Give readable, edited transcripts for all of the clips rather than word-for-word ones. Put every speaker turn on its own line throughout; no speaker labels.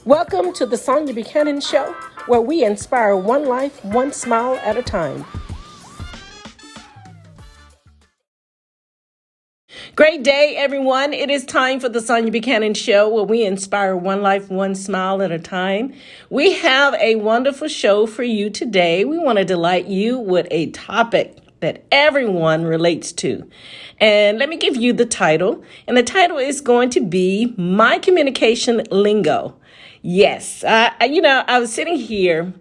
Welcome to the Sonia Buchanan Show, where we inspire one life, one smile at a time. Great day, everyone. It is time for the Sonia Buchanan Show, where we inspire one life, one smile at a time. We have a wonderful show for you today. We want to delight you with a topic that everyone relates to. And let me give you the title. And the title is going to be My Communication Lingo. Yes, I was sitting here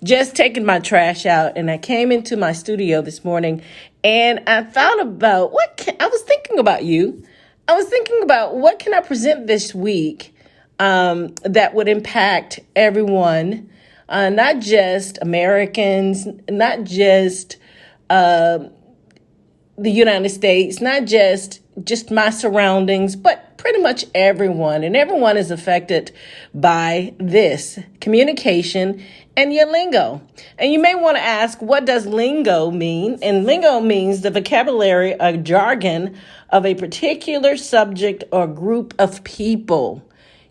just taking my trash out, and I came into my studio this morning, and I thought about I was thinking about you. I was thinking about what can I present this week that would impact everyone, not just Americans, not just the United States, not just my surroundings, but pretty much everyone. And everyone is affected by this communication and your lingo. And you may want to ask, what does lingo mean? And lingo means the vocabulary or jargon of a particular subject or group of people.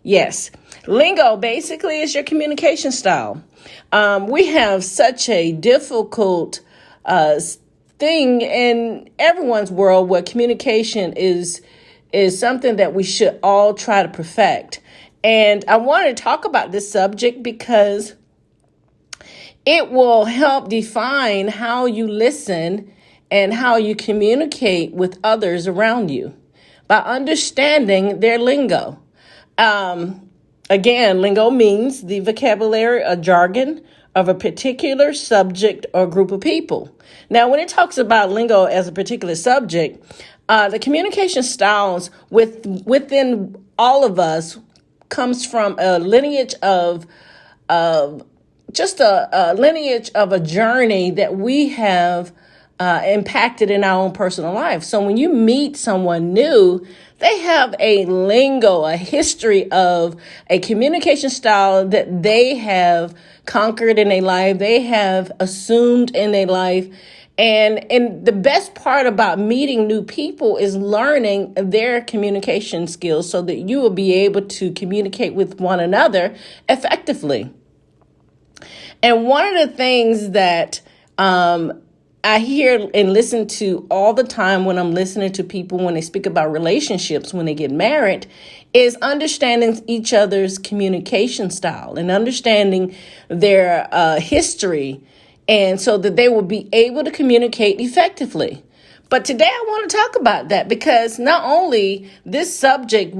Yes, lingo basically is your communication style. We have such a difficult thing in everyone's world where communication is something that we should all try to perfect. And I wanted to talk about this subject because it will help define how you listen and how you communicate with others around you by understanding their lingo. Again, lingo means the vocabulary or jargon of a particular subject or group of people. Now, when it talks about lingo as a particular subject, the communication styles within all of us comes from a lineage of just a lineage of a journey that we have impacted in our own personal life. So when you meet someone new, they have a lingo, a history of a communication style that they have conquered in their life, they have assumed in their life. And the best part about meeting new people is learning their communication skills so that you will be able to communicate with one another effectively. And one of the things that I hear and listen to all the time when I'm listening to people when they speak about relationships, when they get married, is understanding each other's communication style and understanding their history, and so that they will be able to communicate effectively. But today I want to talk about that because not only this subject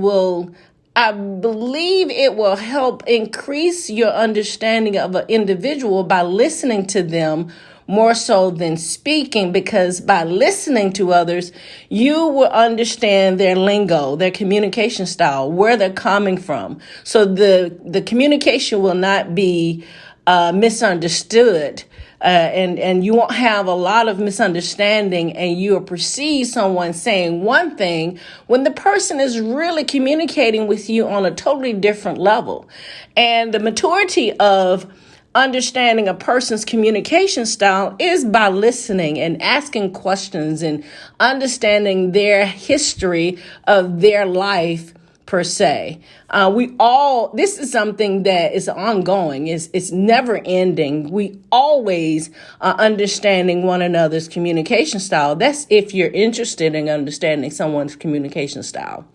I believe it will help increase your understanding of an individual by listening to them more so than speaking, because by listening to others, you will understand their lingo, their communication style, where they're coming from. So the communication will not be misunderstood. And you won't have a lot of misunderstanding, and you will perceive someone saying one thing when the person is really communicating with you on a totally different level. And the maturity of understanding a person's communication style is by listening and asking questions and understanding their history of their life per se. This is something that is ongoing. It's never ending. We always are understanding one another's communication style. That's if you're interested in understanding someone's communication style.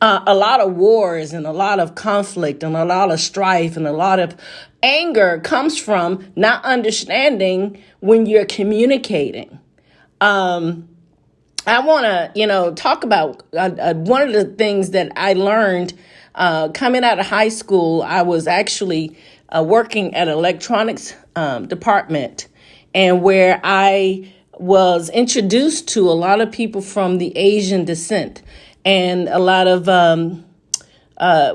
A lot of wars and a lot of conflict and a lot of strife and a lot of anger comes from not understanding when you're communicating. I want to, talk about one of the things that I learned coming out of high school. I was actually working at an electronics department, and where I was introduced to a lot of people from the Asian descent and a lot of, I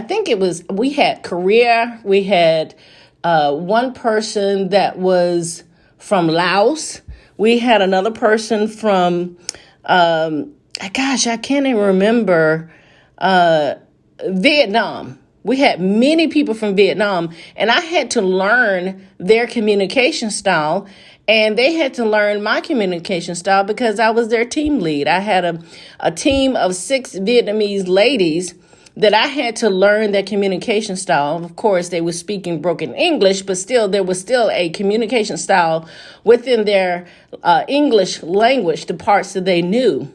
think it was, we had Korea, we had one person that was from Laos. We had another person from, I can't even remember, Vietnam. We had many people from Vietnam, and I had to learn their communication style, and they had to learn my communication style because I was their team lead. I had a team of 6 Vietnamese ladies that I had to learn their communication style. Of course, they were speaking broken English, but still, there was still a communication style within their English language, the parts that they knew.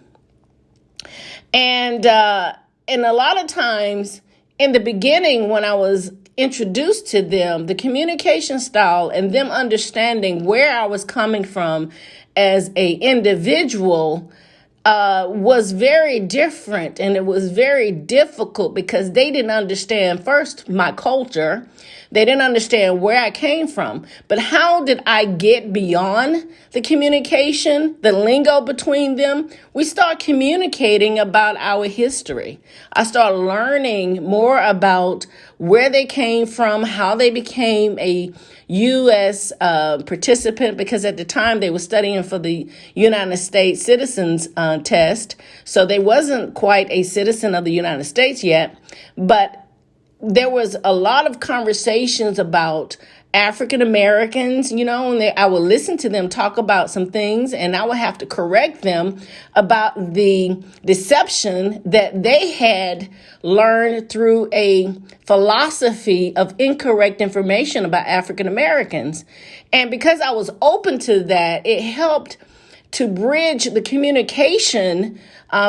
And a lot of times in the beginning, when I was introduced to them, the communication style and them understanding where I was coming from as a individual was very different, and it was very difficult because they didn't understand, first, my culture. They didn't understand where I came from. But how did I get beyond the communication, the lingo between them? We start communicating about our history. I started learning more about where they came from, how they became a U.S. Participant, because at the time they were studying for the United States citizens test. So they wasn't quite a citizen of the United States yet, but there was a lot of conversations about African Americans, and I would listen to them talk about some things, and I would have to correct them about the deception that they had learned through a philosophy of incorrect information about African Americans. And because I was open to that, it helped to bridge the communication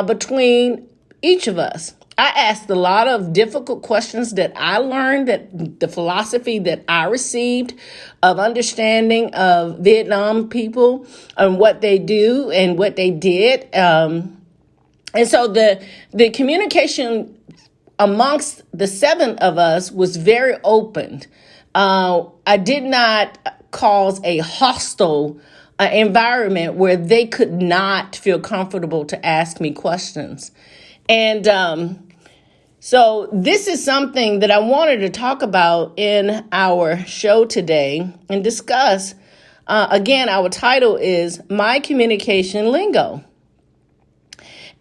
between each of us. I asked a lot of difficult questions that I learned, that the philosophy that I received of understanding of Vietnam people and what they do and what they did. And so the communication amongst the seven of us was very open. I did not cause a hostile environment where they could not feel comfortable to ask me questions. And so this is something that I wanted to talk about in our show today and discuss. Again, our title is My Communication Lingo.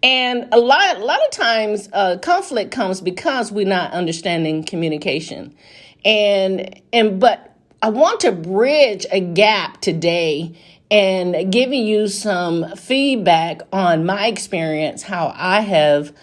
And a lot of times conflict comes because we're not understanding communication. But I want to bridge a gap today and giving you some feedback on my experience, how I have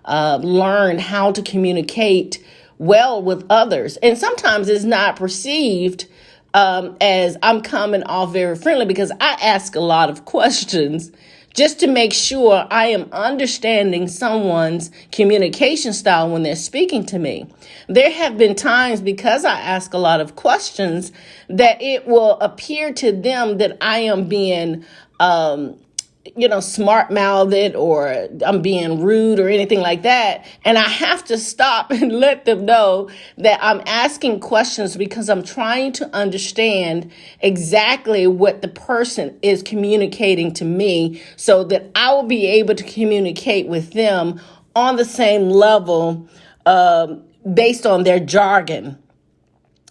learned how to communicate well with others. And sometimes it's not perceived as I'm coming off very friendly, because I ask a lot of questions just to make sure I am understanding someone's communication style when they're speaking to me. There have been times, because I ask a lot of questions, that it will appear to them that I am being smart-mouthed, or I'm being rude or anything like that. And I have to stop and let them know that I'm asking questions because I'm trying to understand exactly what the person is communicating to me, so that I will be able to communicate with them on the same level based on their jargon.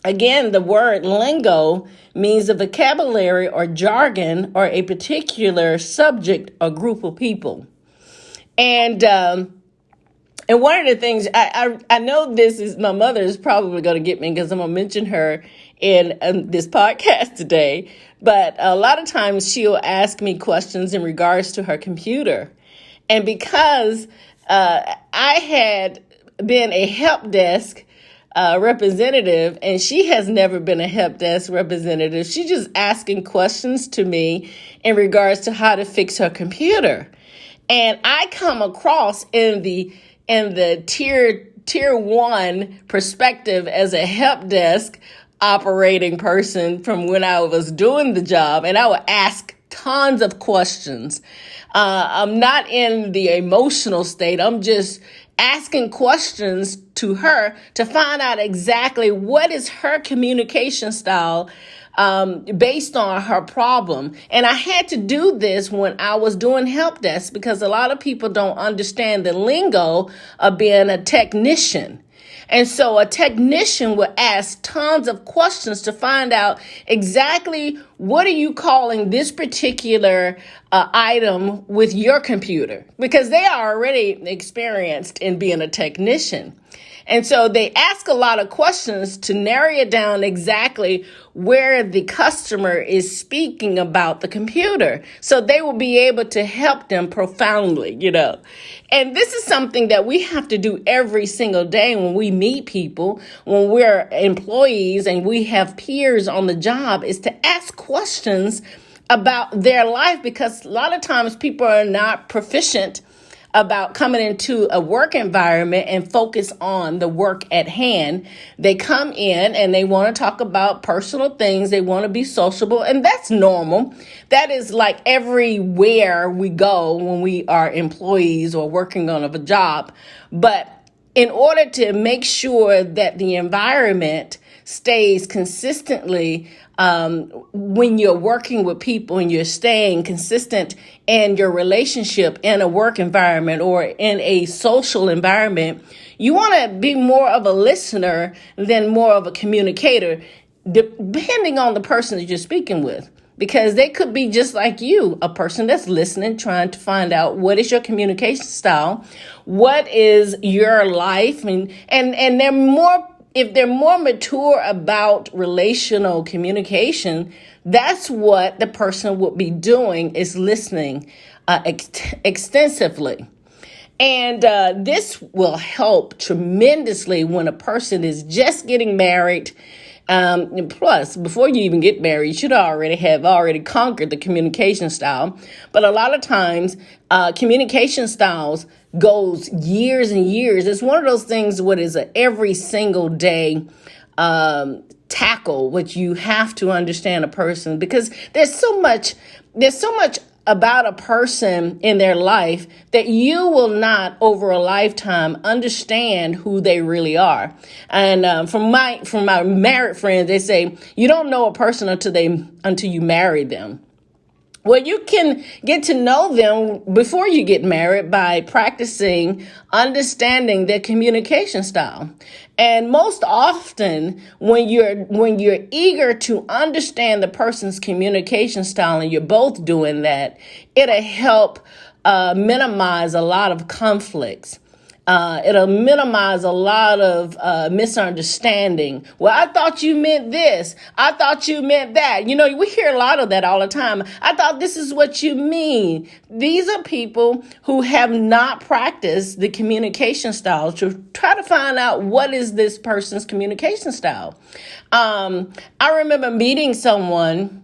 Again, the word lingo means a vocabulary or jargon or a particular subject or group of people. And one of the things, I know this is, my mother is probably going to get me because I'm going to mention her in this podcast today. But a lot of times she'll ask me questions in regards to her computer. And because I had been a help desk representative, and she has never been a help desk representative, she's just asking questions to me in regards to how to fix her computer. And I come across in the tier one perspective as a help desk operating person from when I was doing the job, and I would ask tons of questions. I'm not in the emotional state. I'm just asking questions to her to find out exactly what is her communication style based on her problem. And I had to do this when I was doing help desk, because a lot of people don't understand the lingo of being a technician. And so a technician will ask tons of questions to find out exactly what are you calling this particular item with your computer, because they are already experienced in being a technician. And so they ask a lot of questions to narrow it down exactly where the customer is speaking about the computer. So they will be able to help them profoundly, And this is something that we have to do every single day when we meet people, when we're employees and we have peers on the job, is to ask questions about their life, because a lot of times people are not proficient about coming into a work environment and focus on the work at hand. They come in and they want to talk about personal things. They want to be sociable, and that's normal. That is like everywhere we go when we are employees or working on a job. But in order to make sure that the environment stays consistently, when you're working with people and you're staying consistent in your relationship in a work environment or in a social environment, you want to be more of a listener than more of a communicator, depending on the person that you're speaking with. Because they could be just like you, a person that's listening, trying to find out what is your communication style, what is your life, and they're more. If they're more mature about relational communication, that's what the person would be doing, is listening extensively. And this will help tremendously when a person is just getting married. Plus, before you even get married, you should already conquered the communication style. But a lot of times, communication styles goes years and years. It's one of those things what is a every single day tackle, which you have to understand a person, because there's so much about a person in their life that you will not over a lifetime understand who they really are. And from my married friends, they say you don't know a person until you marry them. Well, you can get to know them before you get married by practicing understanding their communication style. And most often, when you're eager to understand the person's communication style and you're both doing that, it'll help minimize a lot of conflicts. It'll minimize a lot of misunderstanding. Well, I thought you meant this. I thought you meant that. We hear a lot of that all the time. I thought this is what you mean. These are people who have not practiced the communication style to try to find out what is this person's communication style. I remember meeting someone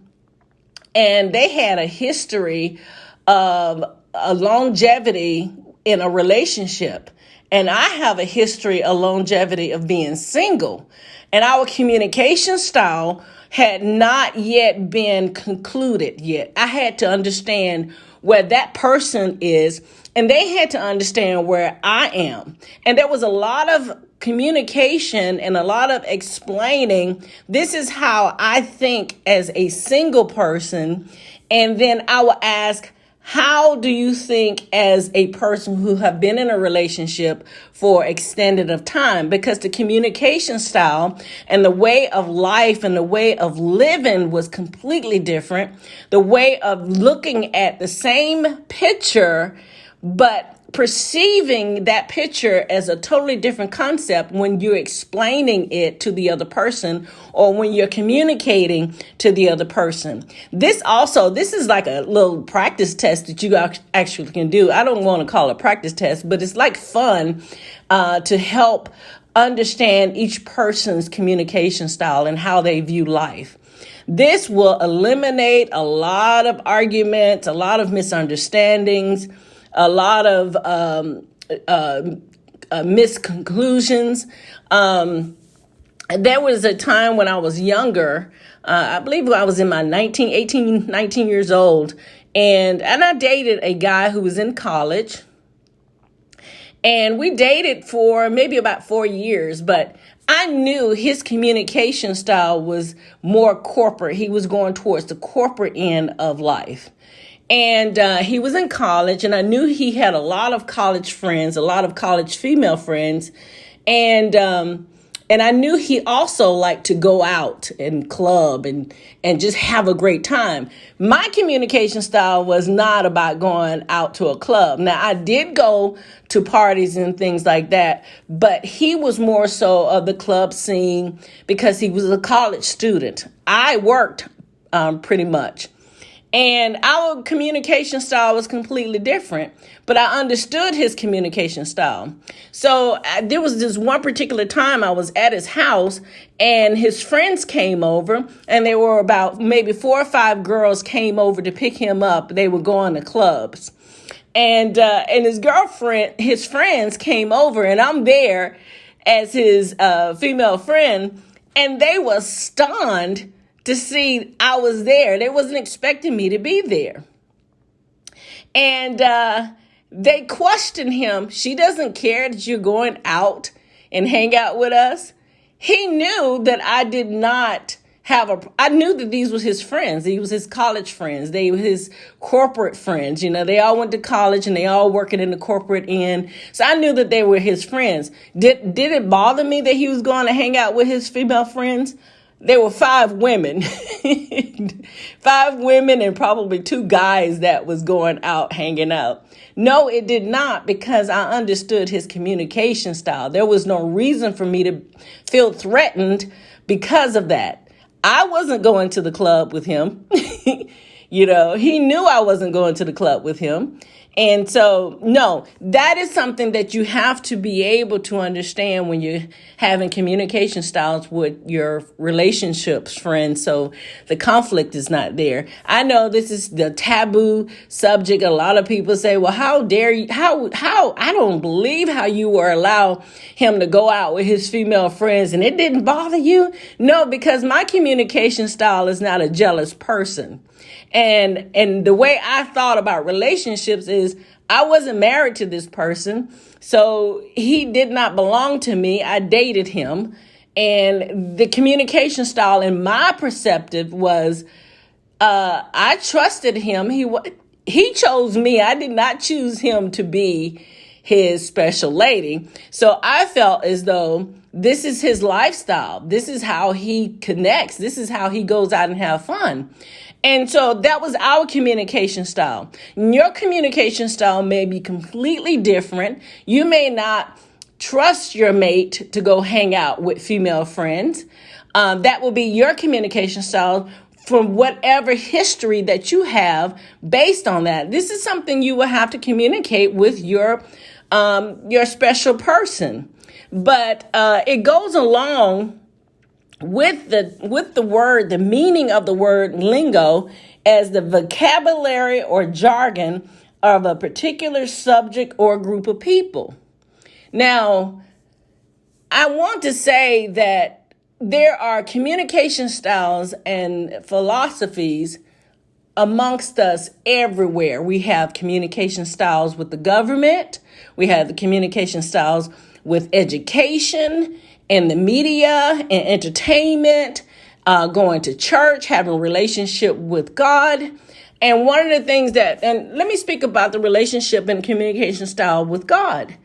and they had a history of a longevity in a relationship. And I have a history of longevity of being single. And our communication style had not yet been concluded yet. I had to understand where that person is, and they had to understand where I am. And there was a lot of communication and a lot of explaining, this is how I think as a single person. And then I will ask, how do you think as a person who have been in a relationship for extended of time? Because the communication style and the way of life and the way of living was completely different. The way of looking at the same picture, but perceiving that picture as a totally different concept when you're explaining it to the other person or when you're communicating to the other person. This is like a little practice test that you actually can do. I don't want to call it a practice test, but it's like fun to help understand each person's communication style and how they view life. This will eliminate a lot of arguments, a lot of misunderstandings, a lot of misconclusions. There was a time when I was younger, I believe I was in my 19 years old, and I dated a guy who was in college. And we dated for maybe about 4 years, but I knew his communication style was more corporate. He was going towards the corporate end of life. And he was in college, and I knew he had a lot of college friends, a lot of college female friends. And I knew he also liked to go out and club and just have a great time. My communication style was not about going out to a club. Now, I did go to parties and things like that, but he was more so of the club scene because he was a college student. I worked pretty much. And our communication style was completely different, but I understood his communication style. So there was this one particular time I was at his house and his friends came over, and there were about maybe 4 or 5 girls came over to pick him up. They were going to clubs. And his friends came over, and I'm there as his female friend, and they were stunned to see I was there. They wasn't expecting me to be there. And they questioned him. She doesn't care that you're going out and hang out with us. He knew that I did not I knew that these was his friends. These was his college friends. They were his corporate friends. You know, they all went to college and they all working in the corporate end. So I knew that they were his friends. Did it bother me that he was going to hang out with his female friends? There were 5 women, 5 women and probably 2 guys that was going out hanging out. No, it did not, because I understood his communication style. There was no reason for me to feel threatened because of that. I wasn't going to the club with him. You know, he knew I wasn't going to the club with him. And so, no, that is something that you have to be able to understand when you're having communication styles with your relationships, friends. So the conflict is not there. I know this is the taboo subject. A lot of people say, well, how dare you? How, I don't believe how you were allow him to go out with his female friends and it didn't bother you. No, because my communication style is not a jealous person. And the way I thought about relationships is I wasn't married to this person, so he did not belong to me. I dated him, and the communication style in my perspective was I trusted him. He chose me. I did not choose him to be his special lady. So I felt as though this is his lifestyle. This is how he connects. This is how he goes out and have fun. And so that was our communication style. Your communication style may be completely different. You may not trust your mate to go hang out with female friends. That will be your communication style from whatever history that you have based on that. This is something you will have to communicate with your special person. But it goes along with the word, the meaning of the word lingo as the vocabulary or jargon of a particular subject or group of people. Now, I want to say that there are communication styles and philosophies amongst us everywhere. We have communication styles with the government. We have the communication styles with education and the media and entertainment, going to church, having a relationship with God. And one of the things and let me speak about the relationship and communication style with God.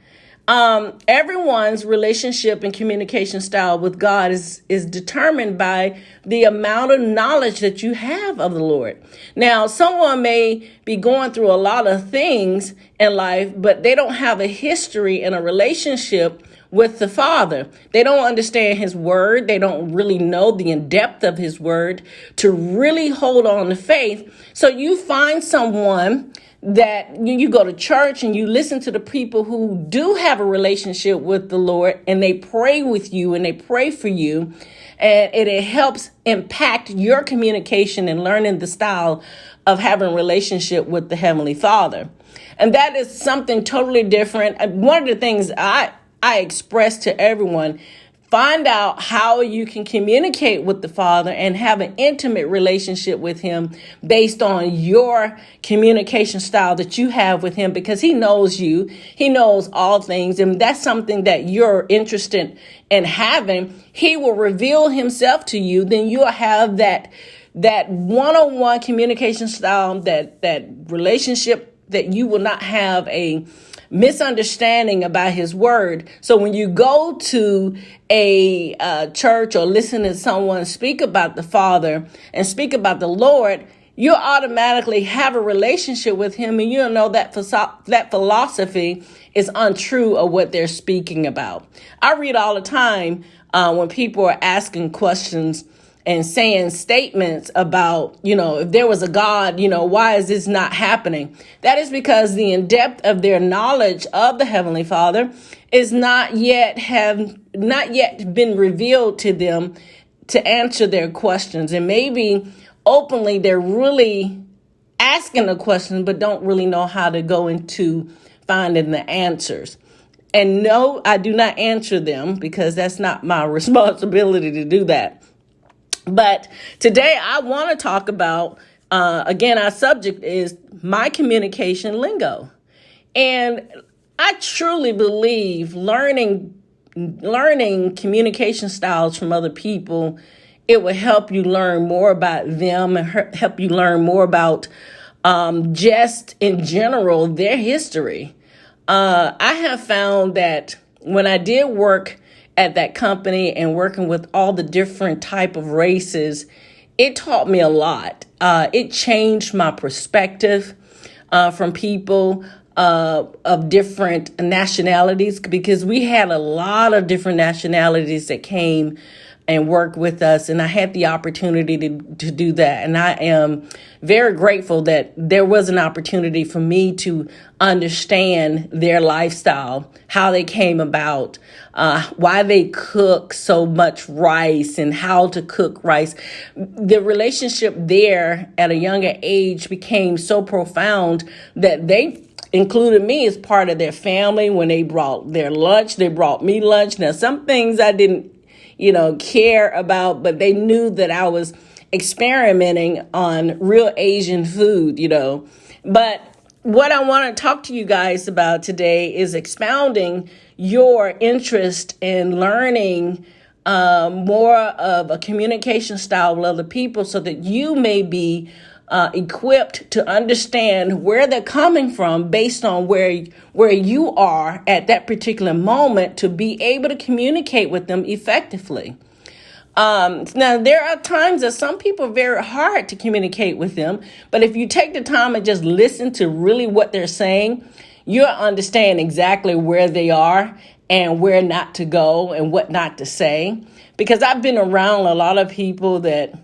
Everyone's relationship and communication style with God is determined by the amount of knowledge that you have of the Lord. Now, someone may be going through a lot of things in life, but they don't have a history and a relationship with the Father. They don't understand his word. They don't really know the in-depth of his word to really hold on to faith. So you find someone that you go to church and you listen to the people who do have a relationship with the Lord, and they pray with you and they pray for you. And it helps impact your communication and learning the style of having a relationship with the Heavenly Father. And that is something totally different. One of the things I express to everyone, find out how you can communicate with the Father and have an intimate relationship with him based on your communication style that you have with him, because he knows you. He knows all things. And that's something that you're interested in having. He will reveal himself to you. Then you'll have that one-on-one communication style, that relationship that you will not have a misunderstanding about his word. So when you go to a church or listen to someone speak about the Father and speak about the Lord, you automatically have a relationship with him, and you know that that philosophy is untrue of what they're speaking about. I read all the time when people are asking questions and saying statements about, if there was a God, why is this not happening? That is because the in depth of their knowledge of the Heavenly Father is not yet been revealed to them to answer their questions. And maybe openly they're really asking a question, but don't really know how to go into finding the answers. And no, I do not answer them because that's not my responsibility to do that. But today I want to talk about, again, our subject is my communication lingo. And I truly believe learning communication styles from other people, it will help you learn more about them and help you learn more about just in general their history. I have found that when I did work at that company and working with all the different type of races, it taught me a lot. It changed my perspective from people of different nationalities, because we had a lot of different nationalities that came and work with us. And I had the opportunity to do that. And I am very grateful that there was an opportunity for me to understand their lifestyle, how they came about, why they cook so much rice and how to cook rice. The relationship there at a younger age became so profound that they included me as part of their family. When they brought their lunch, they brought me lunch. Now, some things I didn't care about, but they knew that I was experimenting on real Asian food, But what I want to talk to you guys about today is expounding your interest in learning more of a communication style with other people, so that you may be equipped to understand where they're coming from based on where you are at that particular moment, to be able to communicate with them effectively. Now, there are times that some people are very hard to communicate with them, but if you take the time and just listen to really what they're saying, you'll understand exactly where they are and where not to go and what not to say. Because I've been around a lot of people that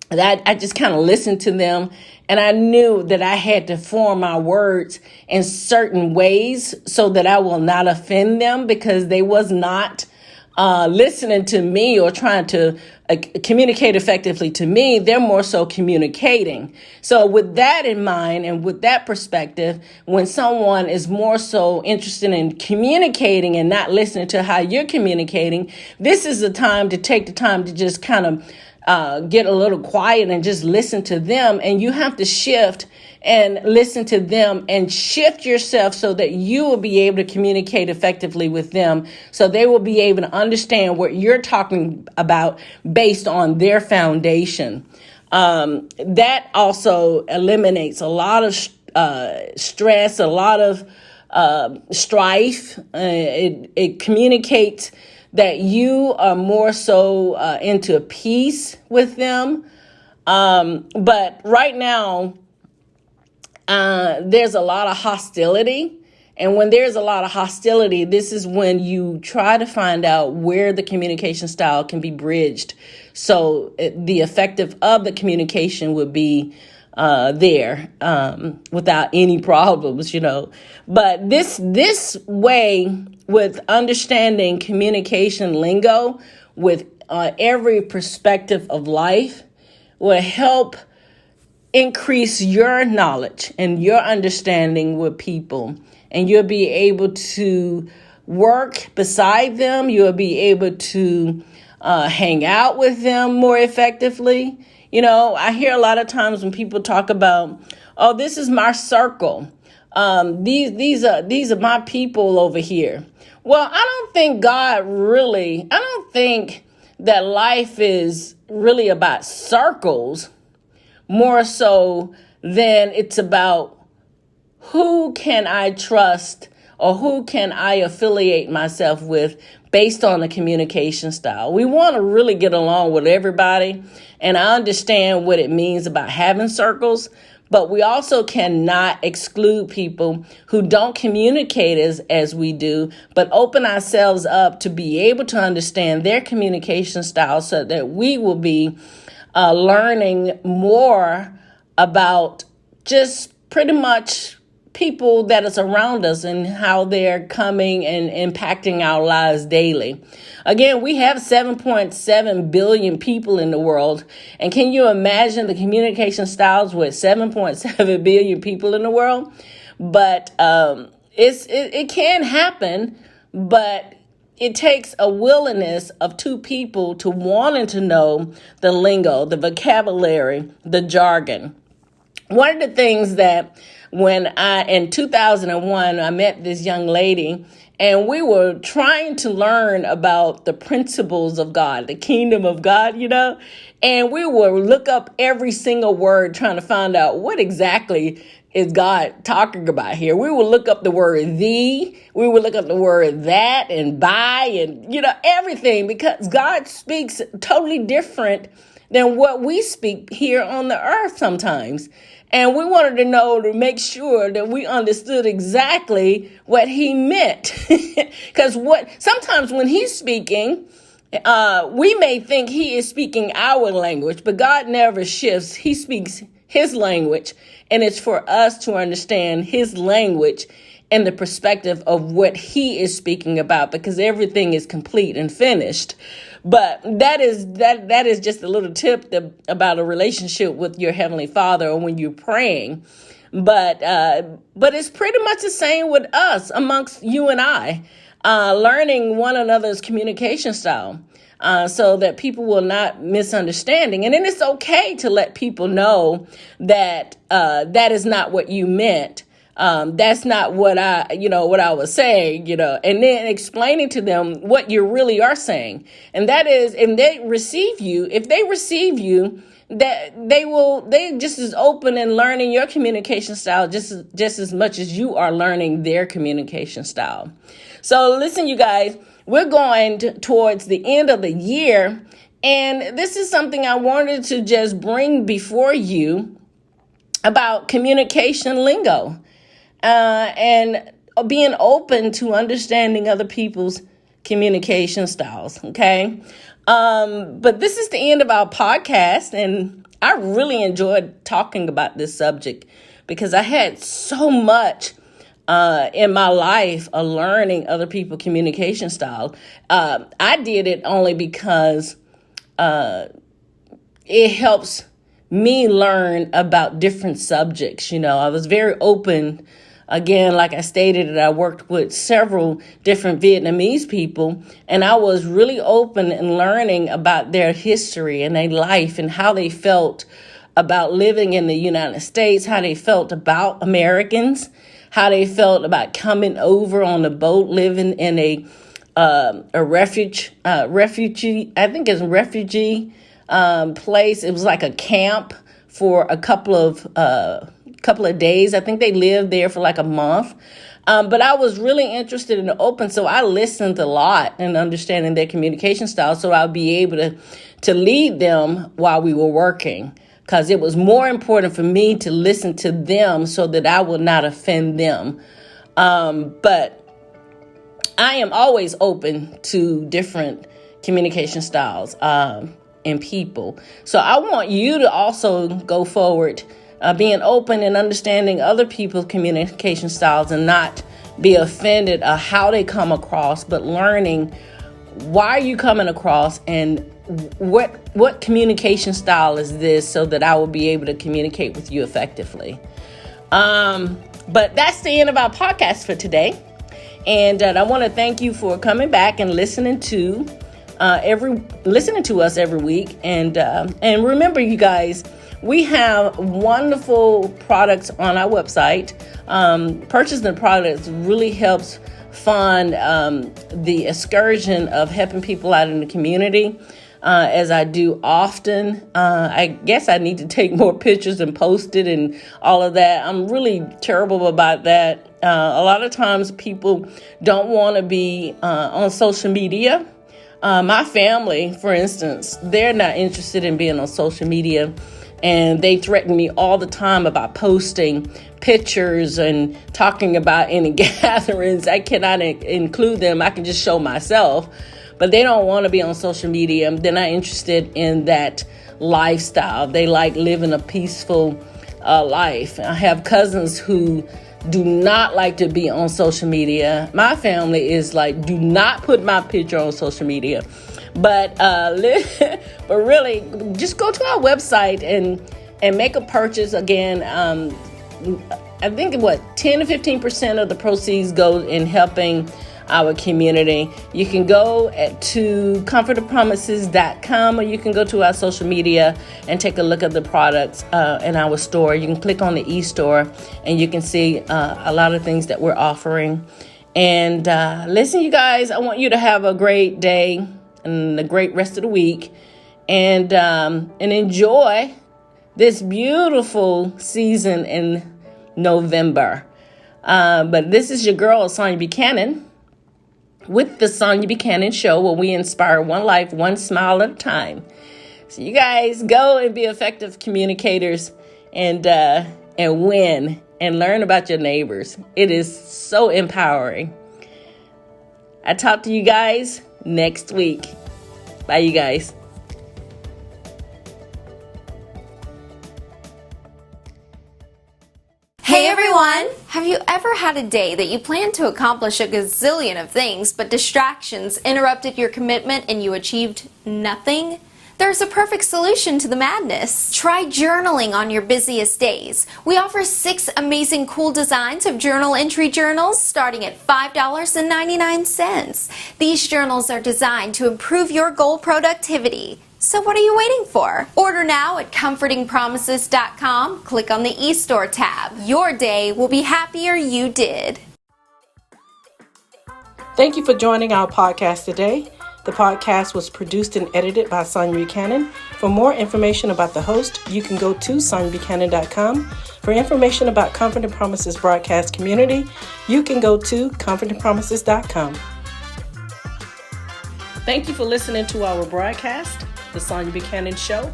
I just kind of listened to them, and I knew that I had to form my words in certain ways so that I will not offend them, because they was not listening to me or trying to communicate effectively to me. They're more so communicating. So with that in mind and with that perspective, when someone is more so interested in communicating and not listening to how you're communicating, this is the time to take the time to just kind of get a little quiet and just listen to them. And you have to shift and listen to them and shift yourself so that you will be able to communicate effectively with them, so they will be able to understand what you're talking about based on their foundation. That also eliminates a lot of stress, a lot of strife. It communicates that you are more so into peace with them. But right now, there's a lot of hostility. And when there's a lot of hostility, this is when you try to find out where the communication style can be bridged, so the effective of the communication would be there without any problems, But this way, with understanding communication lingo with every perspective of life, will help increase your knowledge and your understanding with people. And you'll be able to work beside them. You'll be able to hang out with them more effectively. I hear a lot of times when people talk about, oh, this is my circle. These are my people over here. Well, I don't think that life is really about circles, more so than it's about who can I trust or who can I affiliate myself with based on the communication style. We want to really get along with everybody, and I understand what it means about having circles, but we also cannot exclude people who don't communicate as we do, but open ourselves up to be able to understand their communication style so that we will be learning more about just pretty much people that is around us and how they're coming and impacting our lives daily. Again, we have 7.7 billion people in the world. And can you imagine the communication styles with 7.7 billion people in the world? But it can happen, but it takes a willingness of two people to wanting to know the lingo, the vocabulary, the jargon. One of the things that in 2001, I met this young lady, and we were trying to learn about the principles of God, the kingdom of God, and we would look up every single word trying to find out what exactly is God talking about here. We would look up the word thee, we would look up the word that and by and, everything, because God speaks totally different than what we speak here on the earth sometimes. And we wanted to know to make sure that we understood exactly what he meant. Because sometimes when he's speaking, we may think he is speaking our language, but God never shifts. He speaks his language, and it's for us to understand his language and the perspective of what he is speaking about, because everything is complete and finished. But that is just a little tip about a relationship with your Heavenly Father or when you're praying. But it's pretty much the same with us amongst you and I, learning one another's communication style. So that people will not misunderstanding. And then it's okay to let people know that that is not what you meant. That's not what I was saying, and then explaining to them what you really are saying. And that is, if they receive you, that they just as open and learning your communication style just as much as you are learning their communication style. So listen, you guys, we're going towards the end of the year, and this is something I wanted to just bring before you about communication lingo. And being open to understanding other people's communication styles, okay? But this is the end of our podcast, and I really enjoyed talking about this subject because I had so much in my life of learning other people's communication style. I did it only because it helps me learn about different subjects. I was very open. Again, like I stated, I worked with several different Vietnamese people, and I was really open in learning about their history and their life and how they felt about living in the United States, how they felt about Americans, how they felt about coming over on a boat, living in a refugee, I think it's a refugee place. It was like a camp for a couple of days. I think they lived there for like a month. But I was really interested in the open, so I listened a lot and understanding their communication style, so I'll be able to lead them while we were working, because it was more important for me to listen to them so that I would not offend them. But I am always open to different communication styles and people. So I want you to also go forward being open and understanding other people's communication styles and not be offended at how they come across, but learning why are you coming across and what communication style is this so that I will be able to communicate with you effectively. But that's the end of our podcast for today. And I want to thank you for coming back and listening to us every week. And remember, you guys, we have wonderful products on our website. Purchasing the products really helps fund the excursion of helping people out in the community. as I do often. I guess I need to take more pictures and post it and all of that. I'm really terrible about that. A lot of times people don't want to be on social media. My family, for instance, they're not interested in being on social media, and they threaten me all the time about posting pictures and talking about any gatherings. I cannot include them. I can just show myself, but they don't want to be on social media. They're not interested in that lifestyle. They like living a peaceful life. I have cousins who do not like to be on social media. My family is like, do not put my picture on social media. But but really, just go to our website and make a purchase. Again, I think 10 to 15% of the proceeds go in helping our community. You can go to comfortofpromises.com, or you can go to our social media and take a look at the products in our store. You can click on the eStore and you can see a lot of things that we're offering. And listen, you guys, I want you to have a great day and a great rest of the week, and enjoy this beautiful season in November. But this is your girl, Sonia Buchanan, with the Sonia Buchanan Show, where we inspire one life, one smile at a time. So you guys go and be effective communicators and win and learn about your neighbors. It is so empowering. I talk to you guys next week. Bye, you guys.
Hey everyone! Have you ever had a day that you planned to accomplish a gazillion of things, but distractions interrupted your commitment and you achieved nothing? There's a perfect solution to the madness. Try journaling on your busiest days. We offer 6 amazing cool designs of journal entry journals starting at $5.99. These journals are designed to improve your goal productivity. So what are you waiting for? Order now at comfortingpromises.com. Click on the eStore tab. Your day will be happier you did.
Thank you for joining our podcast today. The podcast was produced and edited by Sonia Buchanan. For more information about the host, you can go to soniabuchanan.com. For information about Comforting Promises broadcast community, you can go to comfortingpromises.com. Thank you for listening to our broadcast, The Sonia Buchanan Show,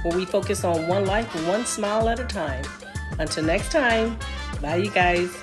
where we focus on one life, one smile at a time. Until next time, bye you guys.